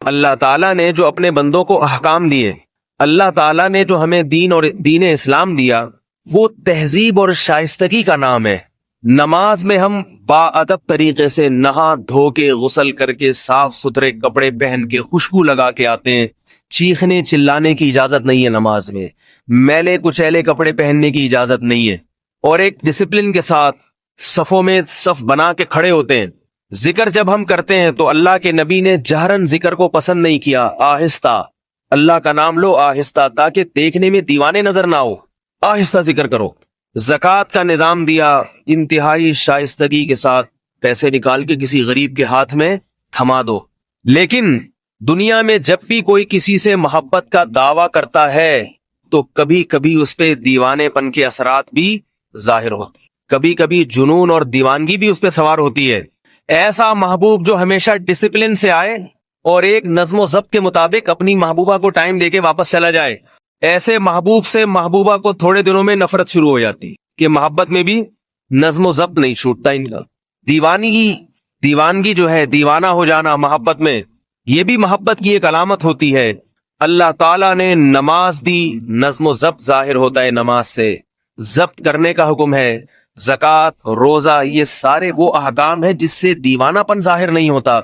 اللہ تعالیٰ نے جو اپنے بندوں کو احکام دیے، اللہ تعالیٰ نے جو ہمیں دین اور دین اسلام دیا، وہ تہذیب اور شائستگی کا نام ہے۔ نماز میں ہم با ادب طریقے سے نہا دھو کے، غسل کر کے، صاف ستھرے کپڑے پہن کے، خوشبو لگا کے آتے ہیں۔ چیخنے چلانے کی اجازت نہیں ہے نماز میں، میلے کچیلے کپڑے پہننے کی اجازت نہیں ہے، اور ایک ڈسپلن کے ساتھ صفوں میں صف بنا کے کھڑے ہوتے ہیں۔ ذکر جب ہم کرتے ہیں تو اللہ کے نبی نے جہرن ذکر کو پسند نہیں کیا، آہستہ اللہ کا نام لو، آہستہ، تاکہ دیکھنے میں دیوانے نظر نہ ہو، آہستہ ذکر کرو۔ زکوٰۃ کا نظام دیا، انتہائی شائستگی کے ساتھ پیسے نکال کے کسی غریب کے ہاتھ میں تھما دو۔ لیکن دنیا میں جب بھی کوئی کسی سے محبت کا دعویٰ کرتا ہے تو کبھی کبھی اس پہ دیوانے پن کے اثرات بھی ظاہر ہوتے ہیں، کبھی کبھی جنون اور دیوانگی بھی اس پہ سوار ہوتی ہے۔ ایسا محبوب جو ہمیشہ ڈسپلن سے آئے اور ایک نظم و ضبط کے مطابق اپنی محبوبہ کو ٹائم دے کے واپس چلا جائے، ایسے محبوب سے محبوبہ کو تھوڑے دنوں میں نفرت شروع ہو جاتی کہ محبت میں بھی نظم و ضبط نہیں چھوٹتا ان کا۔ دیوانگی جو ہے، دیوانہ ہو جانا محبت میں، یہ بھی محبت کی ایک علامت ہوتی ہے۔ اللہ تعالیٰ نے نماز دی، نظم و ضبط ظاہر ہوتا ہے نماز سے، ضبط کرنے کا حکم ہے۔ زکوٰۃ، روزہ، یہ سارے وہ احکام ہیں جس سے دیوانہ پن ظاہر نہیں ہوتا۔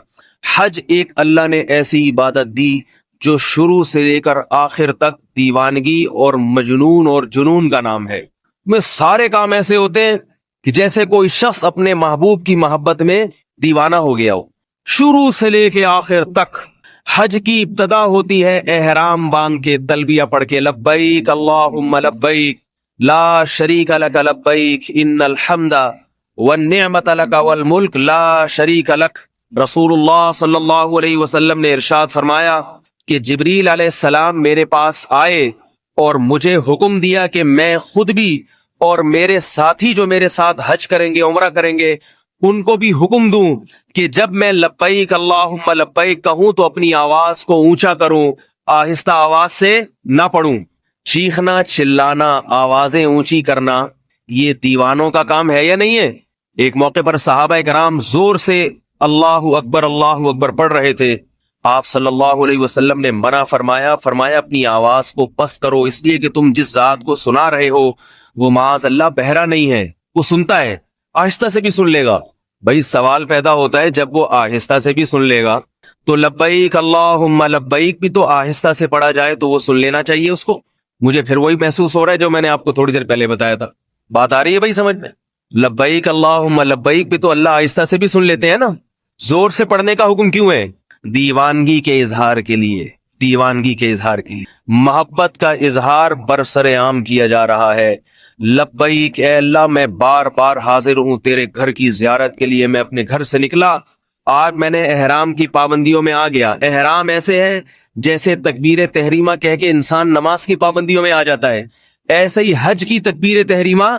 حج ایک اللہ نے ایسی عبادت دی جو شروع سے لے کر آخر تک دیوانگی اور مجنون اور جنون کا نام ہے۔ میں سارے کام ایسے ہوتے ہیں کہ جیسے کوئی شخص اپنے محبوب کی محبت میں دیوانہ ہو گیا ہو، شروع سے لے کے آخر تک۔ حج کی ابتدا ہوتی ہے احرام باندھ کے، تلبیہ پڑھ کے، لبیک اللہم لبیک لا شریک لک لبیک ان الحمد والنعمت لک والملک لا شریک لک۔ رسول اللہ صلی اللہ علیہ وسلم نے ارشاد فرمایا کہ جبریل علیہ السلام میرے پاس آئے اور مجھے حکم دیا کہ میں خود بھی اور میرے ساتھی جو میرے ساتھ حج کریں گے، عمرہ کریں گے، ان کو بھی حکم دوں کہ جب میں لبیک اللہم لبیک کہوں تو اپنی آواز کو اونچا کروں، آہستہ آواز سے نہ پڑھوں۔ چیخنا، چلانا، آوازیں اونچی کرنا، یہ دیوانوں کا کام ہے یا نہیں ہے؟ ایک موقع پر صحابہ کرام زور سے اللہ اکبر پڑھ رہے تھے۔ آپ صلی اللہ علیہ وسلم نے منع فرمایا اپنی آواز کو پست کرو، اس لیے کہ تم جس ذات کو سنا رہے ہو وہ معاذ اللہ بہرا نہیں ہے، وہ سنتا ہے، آہستہ سے بھی سن لے گا۔ بھائی سوال پیدا ہوتا ہے، جب وہ آہستہ سے بھی سن لے گا تو لبیک اللہم لبیک بھی تو آہستہ سے پڑھا جائے تو وہ سن لینا چاہیے اس کو۔ مجھے پھر وہی محسوس ہو رہا ہے جو میں نے آپ کو تھوڑی دیر پہلے بتایا تھا۔ بات آ رہی ہے بھائی سمجھ میں؟ لبیک اللہم لبیک بھی تو اللہ آہستہ سے بھی سن لیتے ہیں نا۔ زور سے پڑھنے کا حکم کیوں ہے؟ دیوانگی کے اظہار کے لیے، دیوانگی کے اظہار کے لیے، محبت کا اظہار برسر عام کیا جا رہا ہے۔ لبیک اے اللہ، میں بار بار حاضر ہوں تیرے گھر کی زیارت کے لیے۔ میں اپنے گھر سے نکلا، آج میں نے احرام کی پابندیوں میں آ گیا۔ احرام ایسے ہے جیسے تکبیر تحریمہ کہہ کے انسان نماز کی پابندیوں میں آ جاتا ہے، ایسے ہی حج کی تکبیر تحریمہ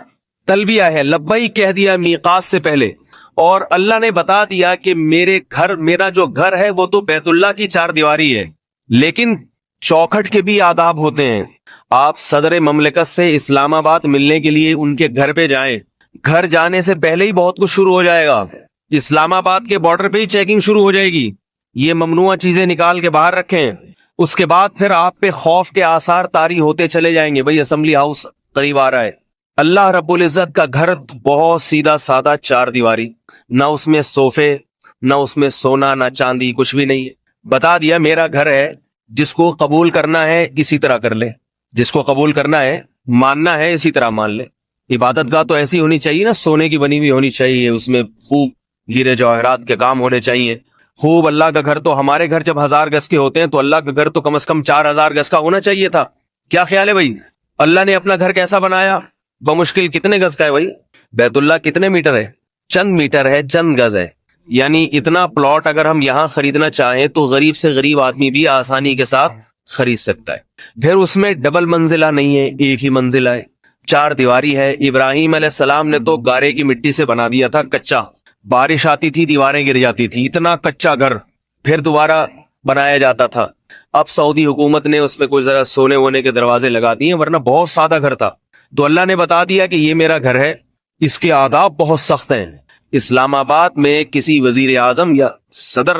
تلبیہ ہے، لبیک کہہ دیا میقات سے پہلے، اور اللہ نے بتا دیا کہ میرا جو گھر ہے وہ تو بیت اللہ کی چار دیواری ہے، لیکن چوکھٹ کے بھی آداب ہوتے ہیں۔ آپ صدر مملکت سے اسلام آباد ملنے کے لیے ان کے گھر پہ جائیں، گھر جانے سے پہلے ہی بہت کچھ شروع ہو جائے گا۔ اسلام آباد کے بارڈر پہ ہی چیکنگ شروع ہو جائے گی، یہ ممنوع چیزیں نکال کے باہر رکھیں۔ اس کے بعد پھر آپ پہ خوف کے آثار طاری ہوتے چلے جائیں گے، بھئی اسمبلی ہاؤس قریب آ رہا ہے۔ اللہ رب العزت کا گھر بہت سیدھا سادہ چار دیواری، نہ اس میں صوفے، نہ اس میں سونا، نہ چاندی، کچھ بھی نہیں ہے۔ بتا دیا میرا گھر ہے، جس کو قبول کرنا ہے اسی طرح کر لے، جس کو قبول کرنا ہے، ماننا ہے اسی طرح مان لے۔ عبادت گاہ تو ایسی ہونی چاہیے نا، سونے کی بنی ہوئی ہونی چاہیے، اس میں خوب ہیرے جواہرات کے کام ہونے چاہیے خوب۔ اللہ کا گھر تو، ہمارے گھر جب 1000 گز کے ہوتے ہیں تو اللہ کا گھر تو کم از کم 4000 گز کا ہونا چاہیے تھا۔ کیا خیال ہے بھائی؟ اللہ نے اپنا گھر کیسا بنایا؟ بمشکل کتنے گز کا ہے بھائی؟ بیت اللہ کتنے میٹر ہے؟ چند میٹر ہے، چند گز ہے، یعنی اتنا پلاٹ اگر ہم یہاں خریدنا چاہیں تو غریب سے غریب آدمی بھی آسانی کے ساتھ خرید سکتا ہے۔ پھر اس میں ڈبل منزلہ نہیں ہے، ایک ہی منزلہ ہے، چار دیواری ہے۔ ابراہیم علیہ السلام نے تو گارے کی مٹی سے بنا دیا تھا کچا، بارش آتی تھی دیواریں گر جاتی تھی، اتنا کچا گھر پھر دوبارہ بنایا جاتا تھا۔ اب سعودی حکومت نے اس میں کوئی ذرا سونے وونے کے دروازے لگا دیے، ورنہ بہت سادہ گھر تھا۔ تو اللہ نے بتا دیا کہ یہ میرا گھر ہے، اس کے آداب بہت سخت ہیں۔ اسلام آباد میں کسی وزیر اعظم یا صدر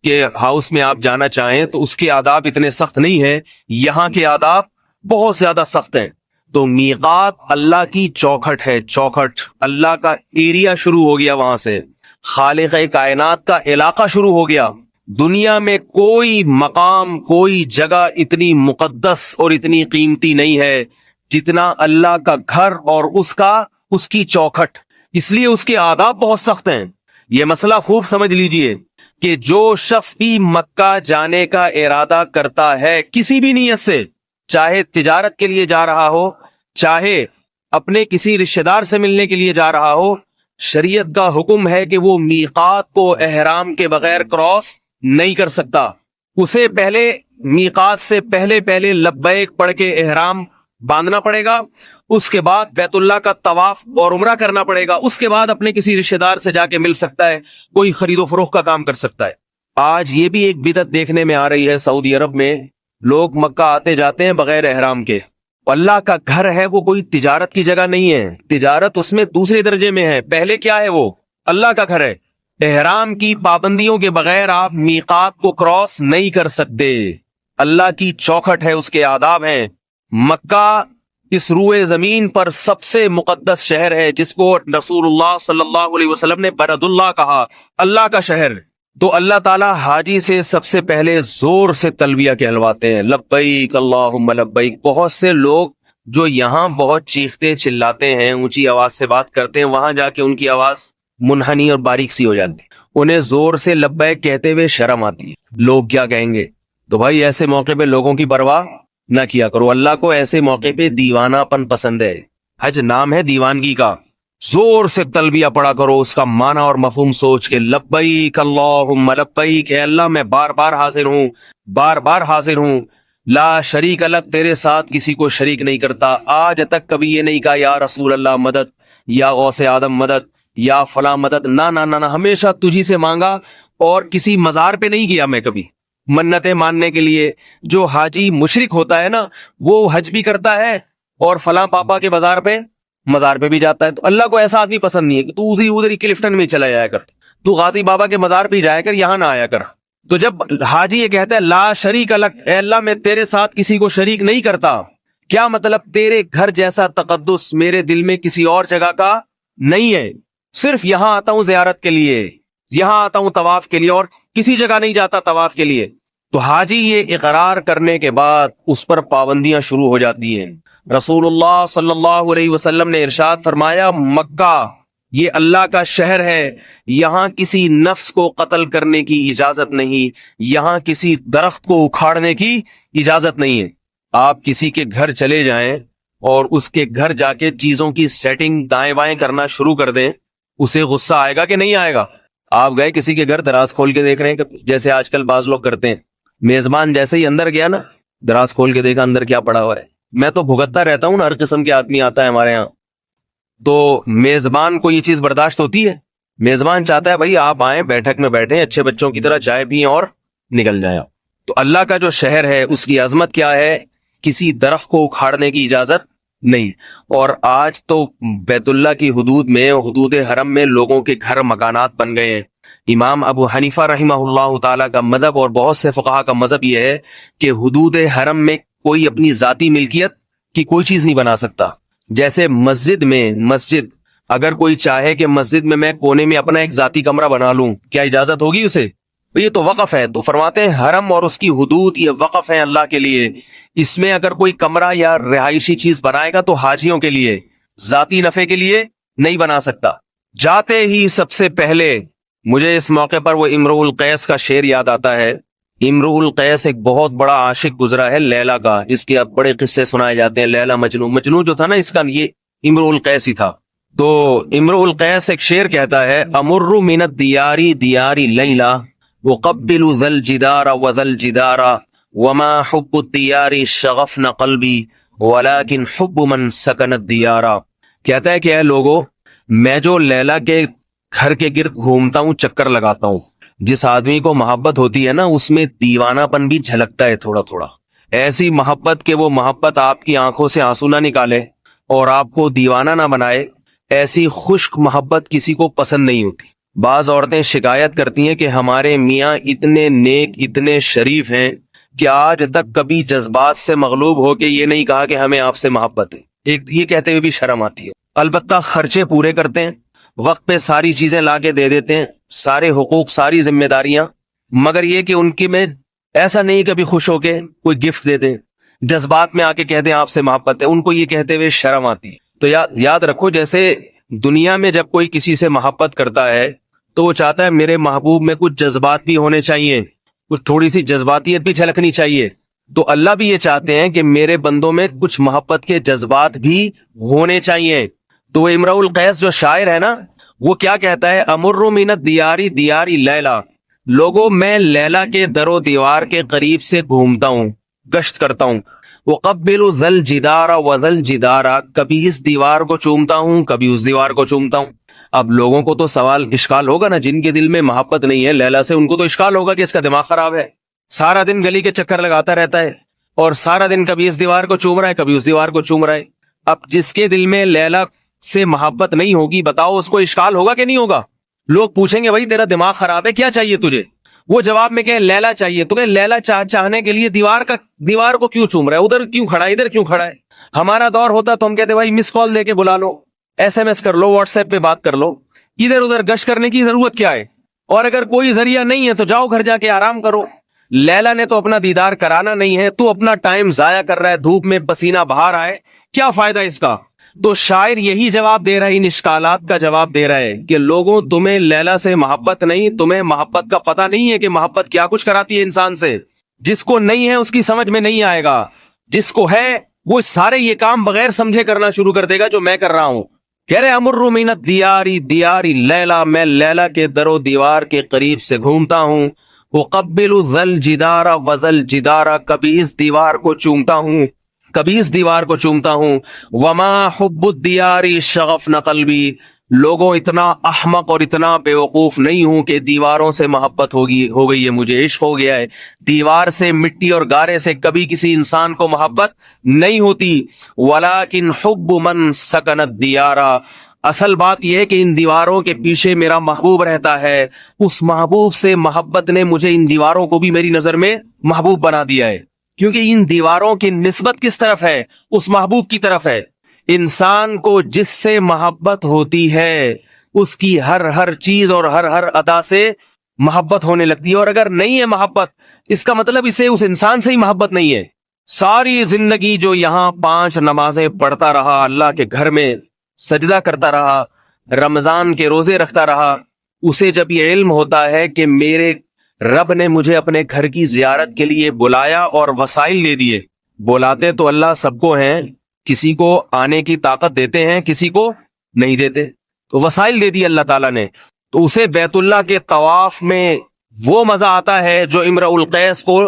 کے ہاؤس میں آپ جانا چاہیں تو اس کے آداب اتنے سخت نہیں ہیں، یہاں کے آداب بہت زیادہ سخت ہیں. تو میقات اللہ کی چوکھٹ ہے، چوکھٹ، اللہ کا ایریا شروع ہو گیا وہاں سے، خالق کائنات کا علاقہ شروع ہو گیا. دنیا میں کوئی مقام، کوئی جگہ اتنی مقدس اور اتنی قیمتی نہیں ہے جتنا اللہ کا گھر اور اس کی چوکھٹ. اس لیے اس کے آداب بہت سخت ہیں. یہ مسئلہ خوب سمجھ لیجئے کہ جو شخص بھی مکہ جانے کا ارادہ کرتا ہے کسی بھی نیت سے، چاہے تجارت کے لیے جا رہا ہو، چاہے اپنے کسی رشتہ دار سے ملنے کے لیے جا رہا ہو، شریعت کا حکم ہے کہ وہ میقات کو احرام کے بغیر کراس نہیں کر سکتا. اسے پہلے میقات سے پہلے لبیک پڑھ کے احرام باندھنا پڑے گا، اس کے بعد بیت اللہ کا طواف اور عمرہ کرنا پڑے گا، اس کے بعد اپنے کسی رشتہ دار سے جا کے مل سکتا ہے، کوئی خرید و فروخت کا کام کر سکتا ہے. آج یہ بھی ایک بدعت دیکھنے میں آ رہی ہے سعودی عرب میں، لوگ مکہ آتے جاتے ہیں بغیر احرام کے. اللہ کا گھر ہے، وہ کوئی تجارت کی جگہ نہیں ہے، تجارت اس میں دوسرے درجے میں ہے. پہلے کیا ہے؟ وہ اللہ کا گھر ہے. احرام کی پابندیوں کے بغیر آپ میقات کو کراس نہیں کر سکتے. اللہ کی چوکھٹ ہے، اس کے آداب ہیں. مکہ اس روئے زمین پر سب سے مقدس شہر ہے، جس کو رسول اللہ صلی اللہ علیہ وسلم نے بلد اللہ کہا، اللہ کا شہر. تو اللہ تعالی حاجی سے سب سے پہلے زور سے تلبیہ کہلواتے ہیں، لبیک اللہم لبیک. بہت سے لوگ جو یہاں بہت چیختے چلاتے ہیں، اونچی آواز سے بات کرتے ہیں، وہاں جا کے ان کی آواز منحنی اور باریک سی ہو جاتی ہے. انہیں زور سے لبیک کہتے ہوئے شرم آتی ہے، لوگ کیا کہیں گے. تو بھائی ایسے موقع پہ لوگوں کی پرواہ نہ کیا کرو. اللہ کو ایسے موقع پہ دیوانہ پن پسند ہے. حج نام ہے دیوانگی کا. زور سے تلبیہ پڑھا کرو، اس کا معنی اور مفہوم سوچ کے. لبیک اللہم لبیک، اے اللہ میں بار بار حاضر ہوں، بار بار حاضر ہوں. لا شریک لک، تیرے ساتھ کسی کو شریک نہیں کرتا. آج تک کبھی یہ نہیں کہا یا رسول اللہ مدد، یا غوث آدم مدد، یا فلاں مدد. نہ نہ نہ، ہمیشہ تجھی سے مانگا، اور کسی مزار پہ نہیں کیا میں کبھی منتیں ماننے کے لیے. جو حاجی مشرک ہوتا ہے نا، وہ حج بھی کرتا ہے اور فلاں پاپا کے مزار پہ بھی جاتا ہے. تو اللہ کو ایسا آدمی پسند نہیں ہے کہ تو ادھر ہی کلفٹن میں چلا جایا کر، تو غازی بابا کے مزار پہ جایا کر، یہاں نہ آیا کر. تو جب حاجی یہ کہتا ہے لا شریک لک، اے اللہ میں تیرے ساتھ کسی کو شریک نہیں کرتا، کیا مطلب؟ تیرے گھر جیسا تقدس میرے دل میں کسی اور جگہ کا نہیں ہے. صرف یہاں آتا ہوں زیارت کے لیے، یہاں آتا ہوں طواف کے لیے، اور کسی جگہ نہیں جاتا طواف کے لیے. تو حاجی یہ اقرار کرنے کے بعد اس پر پابندیاں شروع ہو جاتی ہیں. رسول اللہ صلی اللہ علیہ وسلم نے ارشاد فرمایا، مکہ یہ اللہ کا شہر ہے، یہاں کسی نفس کو قتل کرنے کی اجازت نہیں، یہاں کسی درخت کو اکھاڑنے کی اجازت نہیں ہے. آپ کسی کے گھر چلے جائیں اور اس کے گھر جا کے چیزوں کی سیٹنگ دائیں بائیں کرنا شروع کر دیں، اسے غصہ آئے گا کہ نہیں آئے گا؟ آپ گئے کسی کے گھر، دراز کھول کے دیکھ رہے ہیں کہ جیسے آج کل بعض لوگ کرتے ہیں، میزبان جیسے ہی اندر گیا نا، دراز کھول کے دیکھا اندر کیا پڑا ہوا ہے. میں تو بھگتتا رہتا ہوں نا، ہر قسم کے آدمی آتا ہے ہمارے ہاں. تو میزبان کو یہ چیز برداشت ہوتی ہے؟ میزبان چاہتا ہے بھائی آپ آئیں، بیٹھک میں بیٹھیں، اچھے بچوں کی طرح چائے پئیں اور نکل جائیں. تو اللہ کا جو شہر ہے اس کی عظمت کیا ہے؟ کسی درخت کو اکھاڑنے کی اجازت نہیں. اور آج تو بیت اللہ کی حدود میں، حدود حرم میں لوگوں کے گھر مکانات بن گئے ہیں. امام ابو حنیفہ رحمہ اللہ تعالیٰ کا مذہب اور بہت سے فقہا کا مذہب یہ ہے کہ حدود حرم میں کوئی اپنی ذاتی ملکیت کی کوئی چیز نہیں بنا سکتا. جیسے مسجد اگر کوئی چاہے کہ مسجد میں کونے میں اپنا ایک ذاتی کمرہ بنا لوں، کیا اجازت ہوگی اسے؟ یہ تو وقف ہے. تو فرماتے ہیں حرم اور اس کی حدود یہ وقف ہے اللہ کے لیے. اس میں اگر کوئی کمرہ یا رہائشی چیز بنائے گا تو حاجیوں کے لیے، ذاتی نفع کے لیے نہیں بنا سکتا. جاتے ہی سب سے پہلے مجھے اس موقع پر وہ امرؤ القیس کا شعر یاد آتا ہے. امرؤ القیس ایک بہت بڑا عاشق گزرا ہے لیلا کا، اس کے اب بڑے قصے سنائے جاتے ہیں. لیلا مجنون جو تھا نا، اس کا یہ امرؤ القیس ہی تھا. تو امرؤ القیس ایک شعر کہتا ہے، امر من الدیار دیار لیلا وقبل ذا الجدار وذا الجدار وما حب الدیار شغفن قلبی ولكن حب من سکن الدیار. کہتا ہے کہ اے لوگو، میں جو لیلا کے گھر کے گرد گھومتا ہوں، چکر لگاتا ہوں، جس آدمی کو محبت ہوتی ہے نا، اس میں دیوانہ پن بھی جھلکتا ہے تھوڑا تھوڑا. ایسی محبت کہ وہ محبت آپ کی آنکھوں سے آنسو نہ نکالے اور آپ کو دیوانہ نہ بنائے، ایسی خشک محبت کسی کو پسند نہیں ہوتی. بعض عورتیں شکایت کرتی ہیں کہ ہمارے میاں اتنے نیک اتنے شریف ہیں کہ آج تک کبھی جذبات سے مغلوب ہو کے یہ نہیں کہا کہ ہمیں آپ سے محبت ہے. ایک یہ کہتے ہوئے بھی شرم آتی ہے. البتہ خرچے پورے کرتے ہیں, وقت پہ ساری چیزیں لا کے دے دیتے ہیں, سارے حقوق ساری ذمہ داریاں, مگر یہ کہ ان کی میں ایسا نہیں کبھی خوش ہو کے کوئی گفٹ دے دیں, جذبات میں آ کے کہہ دیں آپ سے محبت ہے. ان کو یہ کہتے ہوئے شرم آتی ہے. تو یاد رکھو, جیسے دنیا میں جب کوئی کسی سے محبت کرتا ہے تو وہ چاہتا ہے میرے محبوب میں کچھ جذبات بھی ہونے چاہیے, کچھ تھوڑی سی جذباتیت بھی جھلکنی چاہیے. تو اللہ بھی یہ چاہتے ہیں کہ میرے بندوں میں کچھ محبت کے جذبات بھی ہونے چاہیے. تو امرؤ القیس جو شاعر ہے نا, وہ کیا کہتا ہے, امر من الدیاری دیاری لیلا, لوگوں میں لیلا کے در و دیوار کے قریب سے گھومتا ہوں, گشت کرتا ہوں. وقبل ذل جدارا وذل جدارا, کبھی اس دیوار کو چومتا ہوں کبھی اس دیوار کو چومتا ہوں. اب لوگوں کو تو سوال اشکال ہوگا نا, جن کے دل میں محبت نہیں ہے لیلا سے, ان کو تو اشکال ہوگا کہ اس کا دماغ خراب ہے, سارا دن گلی کے چکر لگاتا رہتا ہے اور سارا دن کبھی اس دیوار کو چوم رہا ہے کبھی اس دیوار کو چوم رہا ہے. اب جس کے دل میں لیلا سے محبت نہیں ہوگی, بتاؤ اس کو اشکال ہوگا کہ نہیں ہوگا؟ لوگ پوچھیں گے بھائی تیرا دماغ خراب ہے, کیا چاہیے تجھے؟ وہ جواب میں کہ لیلا چاہیے. تو کہ لیلا چاہنے کے لیے دیوار کو کیوں چوم رہا ہے, ادھر کیوں کھڑا ہے ادھر کیوں کھڑا ہے؟ ہمارا دور ہوتا تو ہم کہتے بھائی مس کال دے کے بلا لو, ایس ایم ایس کر لو, واٹس ایپ پہ بات کر لو, ادھر ادھر گشت کرنے کی ضرورت کیا ہے؟ اور اگر کوئی ذریعہ نہیں ہے تو جاؤ گھر جا کے آرام کرو. لیلا نے تو اپنا دیدار کرانا نہیں ہے, تو اپنا ٹائم ضائع کر رہا ہے, دھوپ میں پسینہ بہا رہا ہے, کیا فائدہ اس کا؟ تو شاعر یہی جواب دے رہا ہے, ان اشکالات کا جواب دے رہا ہے کہ لوگوں تمہیں لیلا سے محبت نہیں, تمہیں محبت کا پتہ نہیں ہے کہ محبت کیا کچھ کراتی ہے انسان سے. جس کو نہیں ہے اس کی سمجھ میں نہیں آئے گا, جس کو ہے وہ سارے یہ کام بغیر سمجھے کرنا شروع کر دے گا جو میں کر رہا ہوں. کہہ رہے امر من الدیاری دیاری لیلا, میں لیلا کے در و دیوار کے قریب سے گھومتا ہوں. وقبل ذل جدارا وذل جدارا, کبھی اس دیوار کو چومتا ہوں کبھی اس دیوار کو چومتا ہوں. وما حب الدیاری شغفن قلبی, لوگوں اتنا احمق اور اتنا بیوقوف نہیں ہوں کہ دیواروں سے محبت ہو گئی ہے, مجھے عشق ہو گیا ہے. دیوار سے, مٹی اور گارے سے کبھی کسی انسان کو محبت نہیں ہوتی. ولیکن حب من سکن الدیارا, اصل بات یہ ہے کہ ان دیواروں کے پیچھے میرا محبوب رہتا ہے, اس محبوب سے محبت نے مجھے ان دیواروں کو بھی میری نظر میں محبوب بنا دیا ہے. کیونکہ ان دیواروں کی نسبت کس طرف ہے؟ اس محبوب کی طرف ہے. انسان کو جس سے محبت ہوتی ہے اس کی ہر چیز اور ہر ادا سے محبت ہونے لگتی ہے, اور اگر نہیں ہے محبت اس کا مطلب اسے اس انسان سے ہی محبت نہیں ہے. ساری زندگی جو یہاں 5 نمازیں پڑھتا رہا, اللہ کے گھر میں سجدہ کرتا رہا, رمضان کے روزے رکھتا رہا, اسے جب یہ علم ہوتا ہے کہ میرے رب نے مجھے اپنے گھر کی زیارت کے لیے بلایا اور وسائل دے دیے, بلاتے تو اللہ سب کو ہیں, کسی کو آنے کی طاقت دیتے ہیں کسی کو نہیں دیتے, تو وسائل دے دی اللہ تعالیٰ نے, تو اسے بیت اللہ کے طواف میں وہ مزہ آتا ہے جو امرؤ القیس کو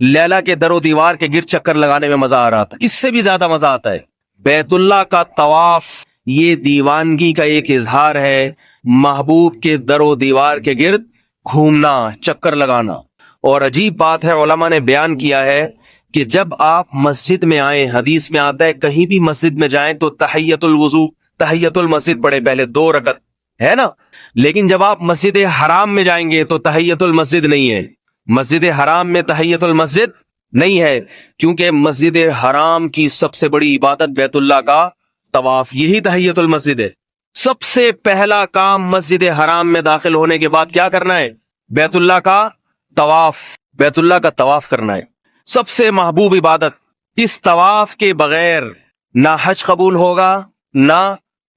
لیلا کے در و دیوار کے گرد چکر لگانے میں مزہ آ رہا تھا. اس سے بھی زیادہ مزہ آتا ہے. بیت اللہ کا طواف یہ دیوانگی کا ایک اظہار ہے, محبوب کے در و دیوار کے گرد گھومنا, چکر لگانا. اور عجیب بات ہے, علماء نے بیان کیا ہے کہ جب آپ مسجد میں آئیں, حدیث میں آتا ہے کہیں بھی مسجد میں جائیں تو تحیت الوضو, تحیت المسجد پڑھے, پہلے 2 رکعت ہے نا. لیکن جب آپ مسجد حرام میں جائیں گے تو تحیت المسجد نہیں ہے, مسجد حرام میں تحیت المسجد نہیں ہے, کیونکہ مسجد حرام کی سب سے بڑی عبادت بیت اللہ کا طواف, یہی تحیت المسجد ہے. سب سے پہلا کام مسجد حرام میں داخل ہونے کے بعد کیا کرنا ہے؟ بیت اللہ کا طواف, بیت اللہ کا طواف کرنا ہے. سب سے محبوب عبادت. اس طواف کے بغیر نہ حج قبول ہوگا نہ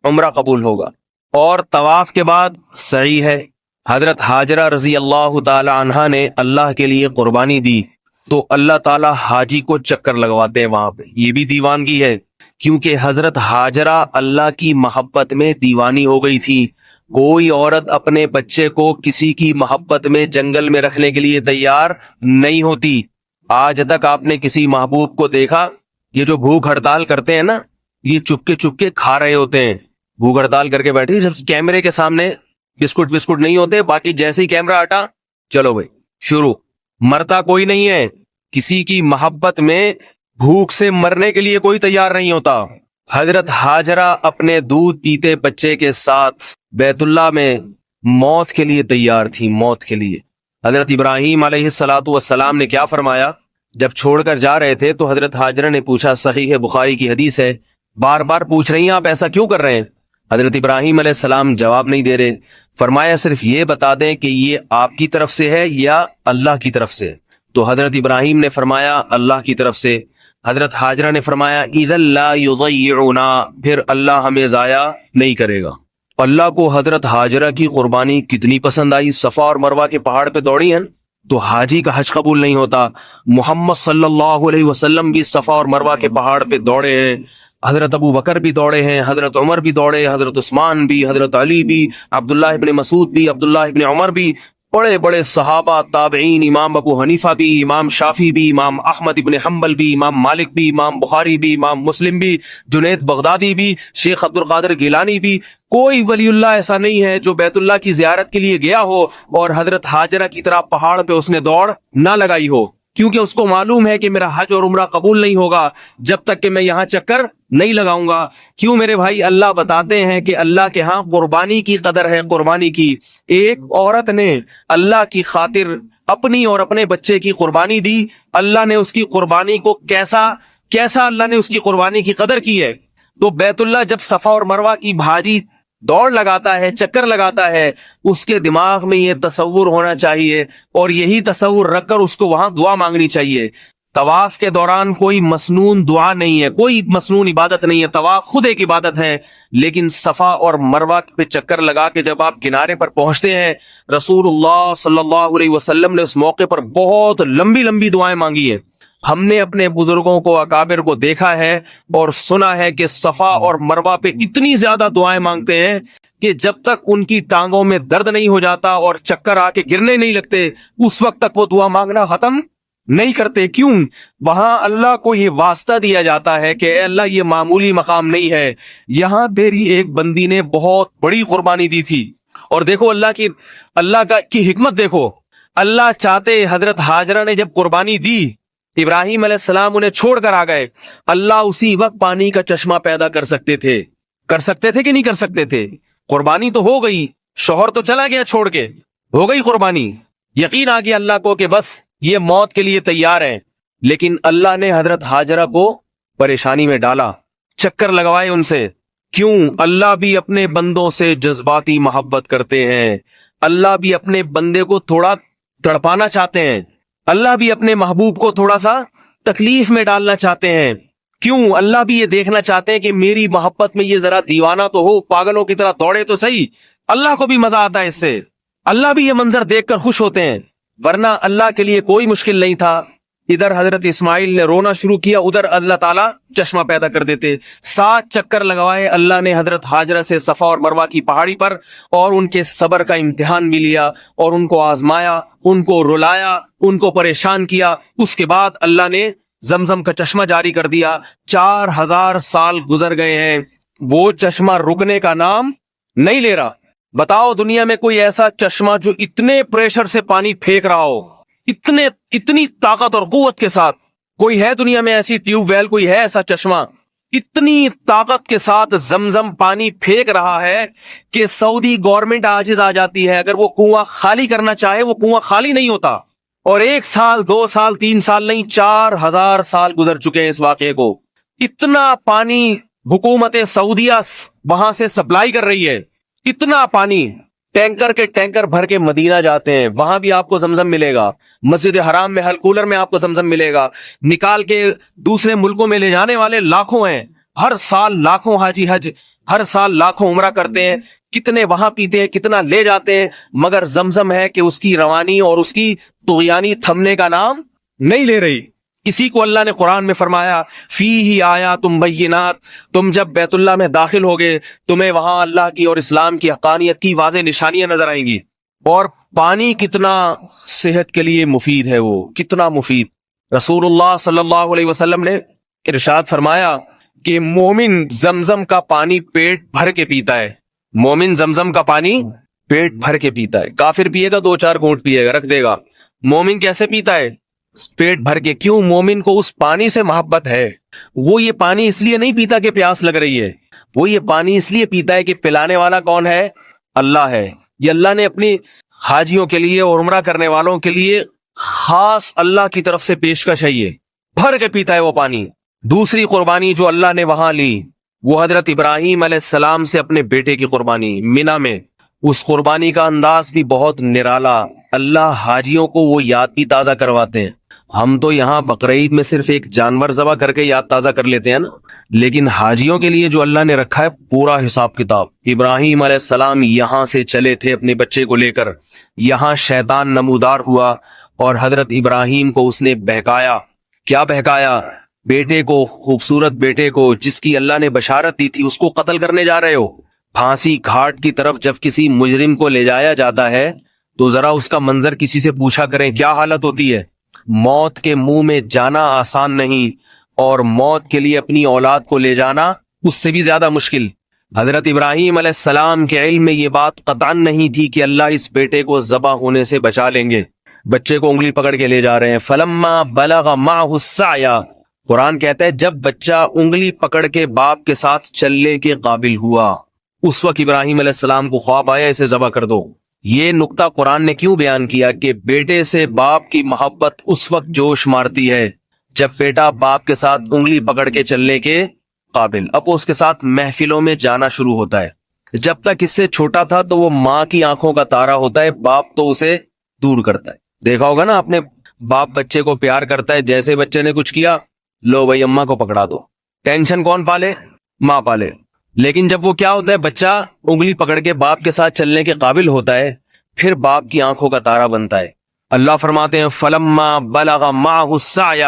عمرہ قبول ہوگا. اور طواف کے بعد سعی ہے. حضرت حاجرہ رضی اللہ تعالی عنہا نے اللہ کے لیے قربانی دی تو اللہ تعالی حاجی کو چکر لگواتے ہیں وہاں پہ. یہ بھی دیوانگی ہے, کیونکہ حضرت حاجرہ اللہ کی محبت میں دیوانی ہو گئی تھی. کوئی عورت اپنے بچے کو کسی کی محبت میں جنگل میں رکھنے کے لیے تیار نہیں ہوتی. آج تک آپ نے کسی محبوب کو دیکھا؟ یہ جو بھوک ہڑتال کرتے ہیں نا, یہ چپ کے کھا رہے ہوتے ہیں, بھوک ہڑتال کر کے بیٹھے, جب کیمرے کے سامنے بسکٹ نہیں ہوتے, باقی جیسے ہی کیمرہ ہٹا چلو بھائی شروع. مرتا کوئی نہیں ہے, کسی کی محبت میں بھوک سے مرنے کے لیے کوئی تیار نہیں ہوتا. حضرت حاجرہ اپنے دودھ پیتے بچے کے ساتھ بیت اللہ میں موت کے لیے تیار تھی، موت کے لیے۔ حضرت ابراہیم علیہ الصلاۃ والسلام نے کیا فرمایا؟ جب چھوڑ کر جا رہے تھے تو حضرت ہاجرہ نے پوچھا، صحیح بخاری کی حدیث ہے، بار بار پوچھ رہی ہیں آپ ایسا کیوں کر رہے ہیں؟ حضرت ابراہیم علیہ السلام جواب نہیں دے رہے۔ فرمایا صرف یہ بتا دیں کہ یہ آپ کی طرف سے ہے یا اللہ کی طرف سے؟ تو حضرت ابراہیم نے فرمایا اللہ کی طرف سے۔ حضرت ہاجرہ نے فرمایا اذا لا یضیعنا، پھر اللہ ہمیں ضائع نہیں کرے گا۔ اللہ کو حضرت ہاجرہ کی قربانی کتنی پسند آئی، صفا اور مروہ کے پہاڑ پہ دوڑی ہیں تو حاجی کا حج قبول نہیں ہوتا۔ محمد صلی اللہ علیہ وسلم بھی صفا اور مروہ کے پہاڑ پہ دوڑے ہیں، حضرت ابو بکر بھی دوڑے ہیں، حضرت عمر بھی دوڑے، حضرت عثمان بھی، حضرت علی بھی، عبداللہ ابن مسعود بھی، عبداللہ ابن عمر بھی، بڑے بڑے صحابہ، تابعین، امام ابو حنیفہ بھی، امام شافعی بھی، امام احمد ابن حنبل بھی، امام مالک بھی، امام بخاری بھی، امام مسلم بھی، جنید بغدادی بھی، شیخ عبد القادر گیلانی بھی۔ کوئی ولی اللہ ایسا نہیں ہے جو بیت اللہ کی زیارت کے لیے گیا ہو اور حضرت ہاجرہ کی طرح پہاڑ پہ اس نے دوڑ نہ لگائی ہو، کیونکہ اس کو معلوم ہے کہ میرا حج اور عمرہ قبول نہیں ہوگا جب تک کہ میں یہاں چکر نہیں لگاؤں گا۔ کیوں میرے بھائی؟ اللہ بتاتے ہیں کہ اللہ کے ہاں قربانی کی قدر ہے، قربانی کی۔ ایک عورت نے اللہ کی خاطر اپنی اور اپنے بچے کی قربانی دی، اللہ نے اس کی قربانی کو کیسا اللہ نے اس کی قربانی کی قدر کی ہے۔ تو بیت اللہ جب صفا اور مروہ کی بھاجی دوڑ لگاتا ہے، چکر لگاتا ہے، اس کے دماغ میں یہ تصور ہونا چاہیے اور یہی تصور رکھ کر اس کو وہاں دعا مانگنی چاہیے۔ طواف کے دوران کوئی مسنون دعا نہیں ہے، کوئی مسنون عبادت نہیں ہے، طواف خود ایک عبادت ہے۔ لیکن صفا اور مروہ پہ چکر لگا کے جب آپ کنارے پر پہنچتے ہیں، رسول اللہ صلی اللہ علیہ وسلم نے اس موقع پر بہت لمبی لمبی دعائیں مانگی ہیں۔ ہم نے اپنے بزرگوں کو، اکابر کو دیکھا ہے اور سنا ہے کہ صفا اور مروہ پہ اتنی زیادہ دعائیں مانگتے ہیں کہ جب تک ان کی ٹانگوں میں درد نہیں ہو جاتا اور چکر آ کے گرنے نہیں لگتے، اس وقت تک وہ دعا مانگنا ختم نہیں کرتے۔ کیوں؟ وہاں اللہ کو یہ واسطہ دیا جاتا ہے کہ اے اللہ یہ معمولی مقام نہیں ہے، یہاں تیری ایک بندی نے بہت بڑی قربانی دی تھی۔ اور دیکھو اللہ کی حکمت دیکھو، اللہ چاہتے حضرت ہاجرہ نے جب قربانی دی، ابراہیم علیہ السلام انہیں چھوڑ کر آ گئے، اللہ اسی وقت پانی کا چشمہ پیدا کر سکتے تھے کہ نہیں کر سکتے تھے؟ قربانی تو ہو گئی، شوہر تو چلا گیا چھوڑ کے، ہو گئی قربانی، یقین آ گیا اللہ کو کہ بس یہ موت کے لیے تیار ہیں۔ لیکن اللہ نے حضرت ہاجرہ کو پریشانی میں ڈالا، چکر لگوائے ان سے۔ کیوں؟ اللہ بھی اپنے بندوں سے جذباتی محبت کرتے ہیں، اللہ بھی اپنے بندے کو تھوڑا تڑپانا چاہتے ہیں، اللہ بھی اپنے محبوب کو تھوڑا سا تکلیف میں ڈالنا چاہتے ہیں۔ کیوں؟ اللہ بھی یہ دیکھنا چاہتے ہیں کہ میری محبت میں یہ ذرا دیوانہ تو ہو، پاگلوں کی طرح دوڑے تو صحیح۔ اللہ کو بھی مزہ آتا ہے اس سے، اللہ بھی یہ منظر دیکھ کر خوش ہوتے ہیں، ورنہ اللہ کے لیے کوئی مشکل نہیں تھا۔ ادھر حضرت اسماعیل نے رونا شروع کیا، ادھر اللہ تعالیٰ چشمہ پیدا کر دیتے۔ 7 چکر لگوائے اللہ نے حضرت ہاجرہ سے صفا اور مروہ کی پہاڑی پر، اور ان کے صبر کا امتحان بھی لیا اور ان کو آزمایا، ان کو رلایا، ان کو پریشان کیا۔ اس کے بعد اللہ نے زمزم کا چشمہ جاری کر دیا۔ 4000 سال گزر گئے ہیں، وہ چشمہ رکنے کا نام نہیں لے رہا۔ بتاؤ دنیا میں کوئی ایسا چشمہ جو اتنے پریشر سے پانی پھینک رہا ہو، اتنی طاقت اور قوت کے ساتھ؟ کوئی ہے دنیا میں ایسی ٹیوب ویل، کوئی ہے ایسا چشمہ اتنی طاقت کے ساتھ زمزم پانی پھینک رہا ہے کہ سعودی گورنمنٹ عاجز آ جاتی ہے؟ اگر وہ کنواں خالی کرنا چاہے وہ کنواں خالی نہیں ہوتا۔ اور 1 سال 2 سال 3 سال نہیں، 4000 سال گزر چکے ہیں اس واقعے کو۔ اتنا پانی حکومت سعودیہ وہاں سے سپلائی کر رہی ہے، اتنا پانی، ٹینکر کے ٹینکر بھر کے مدینہ جاتے ہیں، وہاں بھی آپ کو زمزم ملے گا۔ مسجد حرام میں ہر کولر میں آپ کو زمزم ملے گا۔ نکال کے دوسرے ملکوں میں لے جانے والے لاکھوں ہیں، ہر سال لاکھوں حاجی حج، ہر سال لاکھوں عمرہ کرتے ہیں، کتنے وہاں پیتے ہیں، کتنا لے جاتے ہیں، مگر زمزم ہے کہ اس کی روانی اور اس کی طغیانی تھمنے کا نام نہیں لے رہی۔ اسی کو اللہ نے قرآن میں فرمایا، فیہ آیات بینات، تم جب بیت اللہ میں داخل ہوگے تمہیں وہاں اللہ کی اور اسلام کی حقانیت کی واضح نشانیاں نظر آئیں گی۔ اور پانی کتنا صحت کے لیے مفید ہے، وہ کتنا مفید۔ رسول اللہ صلی اللہ علیہ وسلم نے ارشاد فرمایا کہ مومن زمزم کا پانی پیٹ بھر کے پیتا ہے، مومن زمزم کا پانی پیٹ بھر کے پیتا ہے۔ کافر پیے گا 2-4 گھونٹ پیے گا، رکھ دے گا۔ مومن کیسے پیتا ہے؟ پیٹ بھر کے۔ کیوں؟ مومن کو اس پانی سے محبت ہے۔ وہ یہ پانی اس لیے نہیں پیتا کہ پیاس لگ رہی ہے، وہ یہ پانی اس لیے پیتا ہے کہ پلانے والا کون ہے؟ اللہ ہے۔ یہ اللہ نے اپنی حاجیوں کے لیے اور عمرہ کرنے والوں کے لیے خاص اللہ کی طرف سے پیشکش ہے، یہ بھر کے پیتا ہے وہ پانی۔ دوسری قربانی جو اللہ نے وہاں لی وہ حضرت ابراہیم علیہ السلام سے اپنے بیٹے کی قربانی مینا میں۔ اس قربانی کا انداز بھی بہت نرالا، اللہ حاجیوں کو وہ یاد بھی تازہ کرواتے ہیں۔ ہم تو یہاں بقرعید میں صرف ایک جانور ذبح کر کے یاد تازہ کر لیتے ہیں نا، لیکن حاجیوں کے لیے جو اللہ نے رکھا ہے پورا حساب کتاب۔ ابراہیم علیہ السلام یہاں سے چلے تھے اپنے بچے کو لے کر، یہاں شیطان نمودار ہوا اور حضرت ابراہیم کو اس نے بہکایا۔ کیا بہکایا؟ بیٹے کو، خوبصورت بیٹے کو جس کی اللہ نے بشارت دی تھی، اس کو قتل کرنے جا رہے ہو۔ پھانسی گھاٹ کی طرف جب کسی مجرم کو لے جایا جاتا ہے تو ذرا اس کا منظر کسی سے پوچھا کریں، کیا حالت ہوتی ہے؟ موت کے منہ میں جانا آسان نہیں، اور موت کے لیے اپنی اولاد کو لے جانا اس سے بھی زیادہ مشکل۔ حضرت ابراہیم علیہ السلام کے علم میں یہ بات قطعاً نہیں تھی کہ اللہ اس بیٹے کو ذبح ہونے سے بچا لیں گے۔ بچے کو انگلی پکڑ کے لے جا رہے ہیں۔ فلما بلغ معہ السعی، قرآن کہتا ہے جب بچہ انگلی پکڑ کے باپ کے ساتھ چلنے کے قابل ہوا، اس وقت ابراہیم علیہ السلام کو خواب آیا اسے ذبح کر دو۔ یہ نقطہ قرآن نے کیوں بیان کیا کہ بیٹے سے باپ کی محبت اس وقت جوش مارتی ہے جب بیٹا باپ کے ساتھ انگلی پکڑ کے چلنے کے قابل، اب اس کے ساتھ محفلوں میں جانا شروع ہوتا ہے۔ جب تک اس سے چھوٹا تھا تو وہ ماں کی آنکھوں کا تارا ہوتا ہے، باپ تو اسے دور کرتا ہے۔ دیکھا ہوگا نا اپنے باپ بچے کو پیار کرتا ہے، جیسے بچے نے کچھ کیا لو بھائی اماں کو پکڑا دو، ٹینشن کون پالے؟ ماں پالے۔ لیکن جب وہ کیا ہوتا ہے، بچہ انگلی پکڑ کے باپ کے ساتھ چلنے کے قابل ہوتا ہے، پھر باپ کی آنکھوں کا تارا بنتا ہے۔ اللہ فرماتے ہیں فلما بلغ معہ السعی،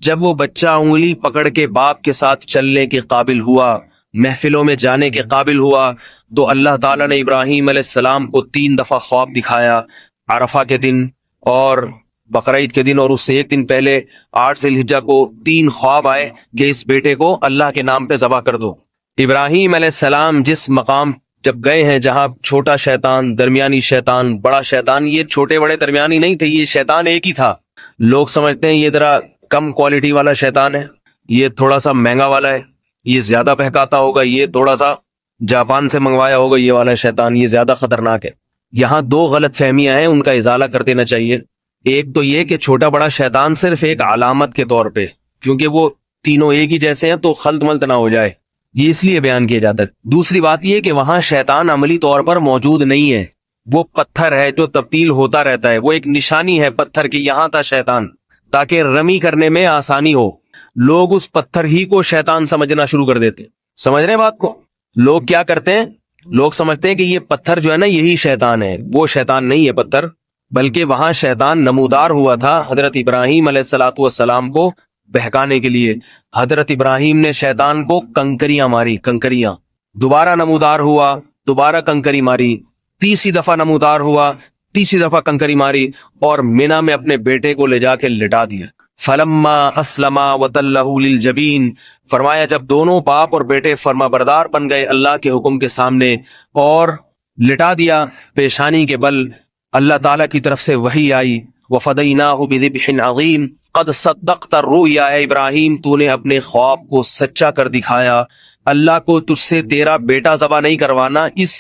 جب وہ بچہ انگلی پکڑ کے باپ کے ساتھ چلنے کے قابل ہوا، محفلوں میں جانے کے قابل ہوا، تو اللہ تعالیٰ نے ابراہیم علیہ السلام کو 3 دفعہ خواب دکھایا، عرفہ کے دن اور بقرعید کے دن، اور اس سے ایک دن پہلے 8 ذی الحجہ کو 3 خواب آئے کہ اس بیٹے کو اللہ کے نام پہ ذبح کر دو۔ ابراہیم علیہ السلام جس مقام جب گئے ہیں جہاں چھوٹا شیطان، درمیانی شیطان، بڑا شیطان، یہ چھوٹے بڑے درمیانی نہیں تھے، یہ شیطان ایک ہی تھا۔ لوگ سمجھتے ہیں یہ ذرا کم کوالٹی والا شیطان ہے، یہ تھوڑا سا مہنگا والا ہے، یہ زیادہ بہکاتا ہوگا، یہ تھوڑا سا جاپان سے منگوایا ہوگا یہ والا شیطان، یہ زیادہ خطرناک ہے۔ یہاں 2 غلط فہمیاں ہیں، ان کا ازالہ کر دینا چاہیے۔ ایک تو یہ کہ چھوٹا بڑا شیطان صرف ایک علامت کے طور پہ، کیونکہ وہ تینوں ایک ہی جیسے ہیں تو خلط ملط نہ ہو جائے، یہ اس لیے بیان کیا جاتا ہے۔ دوسری بات یہ کہ وہاں شیطان عملی طور پر موجود نہیں ہے، وہ پتھر ہے جو تبدیل ہوتا رہتا ہے، وہ ایک نشانی ہے پتھر کی، یہاں تھا شیطان تاکہ رمی کرنے میں آسانی ہو۔ لوگ اس پتھر ہی کو شیطان سمجھنا شروع کر دیتے، سمجھ رہے ہیں بات کو؟ لوگ کیا کرتے ہیں، لوگ سمجھتے ہیں کہ یہ پتھر جو ہے نا یہی شیطان ہے، وہ شیطان نہیں ہے پتھر، بلکہ وہاں شیطان نمودار ہوا تھا حضرت ابراہیم علیہ الصلوۃ والسلام کو بہکانے کے لیے۔ حضرت ابراہیم نے شیطان کو کنکریاں ماری، کنکریاں، دوبارہ نمودار ہوا، دوبارہ کنکری ماری، تیسری دفعہ نمودار ہوا، تیسری دفعہ کنکری ماری، اور مینا میں اپنے بیٹے کو لے جا کے لٹا دیا۔ فلما اسلما وتلہ للجبین، فرمایا جب دونوں باپ اور بیٹے فرما بردار بن گئے اللہ کے حکم کے سامنے اور لٹا دیا پیشانی کے بل، اللہ تعالیٰ کی طرف سے وحی آئی، وفدیناہ بذبح عظیم، قد صدقت الرؤیا، اے ابراہیم تو نے اپنے خواب کو سچا کر دکھایا، اللہ کو تجھ سے تیرا بیٹا ذبح نہیں کروانا، اس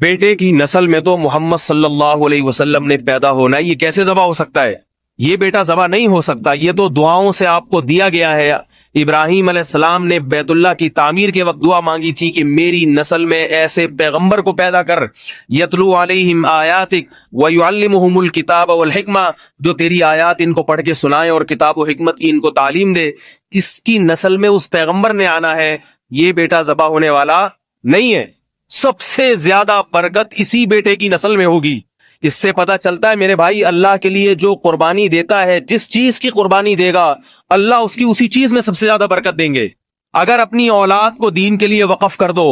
بیٹے کی نسل میں تو محمد صلی اللہ علیہ وسلم نے پیدا ہونا ہے، یہ کیسے ذبح ہو سکتا ہے؟ یہ بیٹا ذبح نہیں ہو سکتا، یہ تو دعاؤں سے آپ کو دیا گیا ہے۔ ابراہیم علیہ السلام نے بیت اللہ کی تعمیر کے وقت دعا مانگی تھی کہ میری نسل میں ایسے پیغمبر کو پیدا کر، یتلو علیہم آیاتک ویعلمہم الکتاب والحکمہ، جو تیری آیات ان کو پڑھ کے سنائے اور کتاب و حکمت کی ان کو تعلیم دے۔ اس کی نسل میں اس پیغمبر نے آنا ہے، یہ بیٹا ذبح ہونے والا نہیں ہے۔ سب سے زیادہ برکت اسی بیٹے کی نسل میں ہوگی۔ اس سے پتہ چلتا ہے میرے بھائی، اللہ کے لیے جو قربانی دیتا ہے، جس چیز کی قربانی دے گا اللہ اس کی اسی چیز میں سب سے زیادہ برکت دیں گے۔ اگر اپنی اولاد کو دین کے لیے وقف کر دو،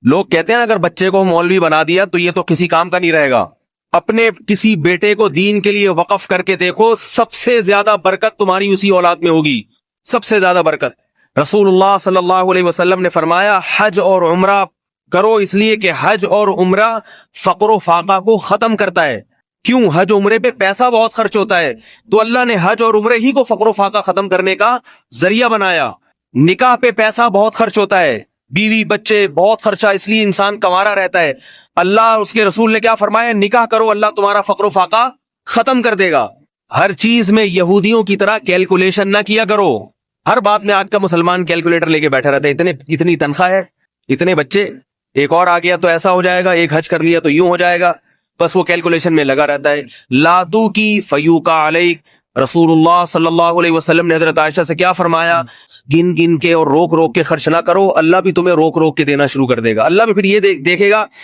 لوگ کہتے ہیں اگر بچے کو مولوی بنا دیا تو یہ تو کسی کام کا نہیں رہے گا، اپنے کسی بیٹے کو دین کے لیے وقف کر کے دیکھو، سب سے زیادہ برکت تمہاری اسی اولاد میں ہوگی، سب سے زیادہ برکت۔ رسول اللہ صلی اللہ علیہ وسلم نے فرمایا حج اور عمرہ کرو، اس لیے کہ حج اور عمرہ فقر و فاقہ کو ختم کرتا ہے۔ کیوں؟ حج عمرے پہ پیسہ بہت خرچ ہوتا ہے، تو اللہ نے حج اور عمرے ہی کو فقر و فاقہ ختم کرنے کا ذریعہ بنایا۔ نکاح پہ پیسہ بہت خرچ ہوتا ہے، بیوی بچے بہت خرچہ، اس لیے انسان کمارا رہتا ہے. اللہ اس کے رسول نے کیا فرمایا؟ نکاح کرو، اللہ تمہارا فقر و فاقہ ختم کر دے گا. ہر چیز میں یہودیوں کی طرح کیلکولیشن نہ کیا کرو. ہر بات میں آج کا مسلمان کیلکولیٹر لے کے بیٹھا رہتا ہے. اتنی تنخواہ ہے، اتنے بچے، ایک اور آ گیا تو ایسا ہو جائے گا، ایک حج کر لیا تو یوں ہو جائے گا. بس وہ کیلکولیشن میں لگا رہتا ہے. لادو کی فیوکا علیک. رسول اللہ صلی اللہ علیہ وسلم نے حضرت عائشہ سے کیا فرمایا؟ گن گن کے اور روک روک کے خرچ نہ کرو، اللہ بھی تمہیں روک روک کے دینا شروع کر دے گا. اللہ بھی پھر یہ دیکھے گا